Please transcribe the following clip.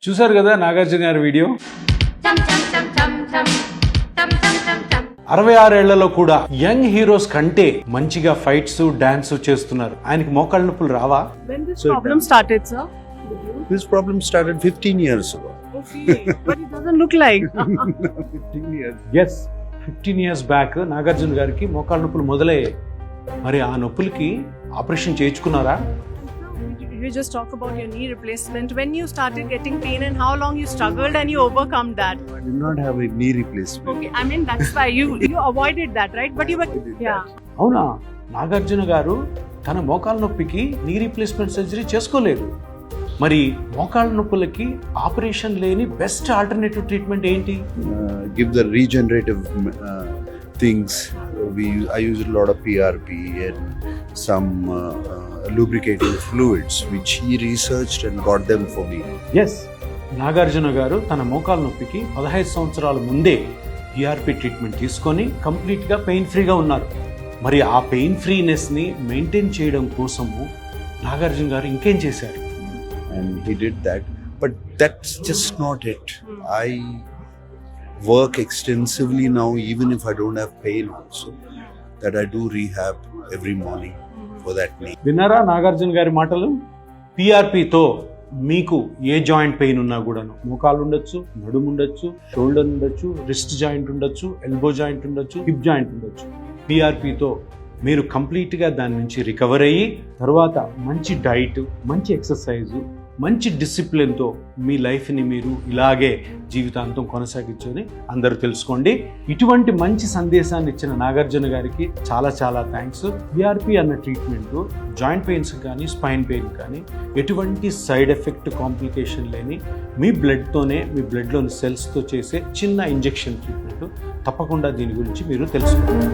చూసారు కదా నాగార్జున గారి వీడియో. 66 ఏళ్లలో కూడా యంగ్ హీరోస్ కంటే మంచిగా ఫైట్స్ డాన్స్ చేస్తున్నారు. ఆయనకి మోకాళ్ళ నొప్పులు రావా? When this problem started, sir? This problem started 15 years ago. Okay, but it doesn't look like. 15 years. Yes, 15 years back Nagarjuna గారికి మోకాళ్ళ నొప్పులు మొదలయ్యాయి. మరి ఆ నొప్పులకి ఆపరేషన్ చేయించుకున్నారా? You just talk about your knee replacement. When you started getting pain and how long you struggled and you overcome that. I did not have a knee replacement. Okay, I mean that's why you avoided that, right? But you were yeah. అవునా? నాగార్జున గారు తన మోకాళ్ళ నొప్పికి knee replacement surgery చేసుకోలేదు. మరి మోకాళ్ళ నొప్పులకి operation లేని best alternative treatment ఏంటి? Give the regenerative things. I use a lot of PRP and some lubricating fluids, which he researched and got them for me. Yes, Nagarjuna గారు తన మోకాళ్ళ నొప్పికి 15 సంవత్సరాల ముందే PRP ట్రీట్మెంట్ తీసుకొని కంప్లీట్గా పెయిన్ ఫ్రీగా ఉన్నారు. మరి ఆ పెయిన్ ఫ్రీనెస్ని మెయింటైన్ చేయడం కోసము నాగార్జున గారు ఇంకేం చేశారు? And he did that, but that's just not it. I work extensively now, even if I don't have pain also, that I do rehab every morning for that knee. విన్నారా నాగార్జున గారి మాటలు? PRPతో మీకు ఏ joint pain ఉన్నా కూడాను, మోకాలు ఉండొచ్చు, నడుము ఉండొచ్చు, షోల్డర్ ఉండొచ్చు, రిస్ట్ జాయింట్ ఉండొచ్చు, ఎల్బో జాయింట్ ఉండొచ్చు, హిప్ జాయింట్ ఉండొచ్చు. PRPతో మీరు కంప్లీట్గా దాని నుంచి రికవర్ అయ్యి తర్వాత మంచి డైట్, మంచి ఎక్సర్సైజు, మంచి డిసిప్లిన్తో మీ లైఫ్ని మీరు ఇలాగే జీవితాంతం కొనసాగించని అందరూ తెలుసుకోండి. ఇటువంటి మంచి సందేశాన్ని ఇచ్చిన నాగార్జున గారికి చాలా చాలా థ్యాంక్స్. PRP అన్న ట్రీట్మెంట్ జాయింట్ పెయిన్స్ కానీ స్పైన్ పెయిన్ కానీ ఎటువంటి సైడ్ ఎఫెక్ట్ కాంప్లికేషన్ లేని మీ బ్లడ్తోనే, మీ బ్లడ్లోని సెల్స్తో చేసే చిన్న ఇంజెక్షన్ ట్రీట్మెంట్. తప్పకుండా దీని గురించి మీరు తెలుసుకోండి.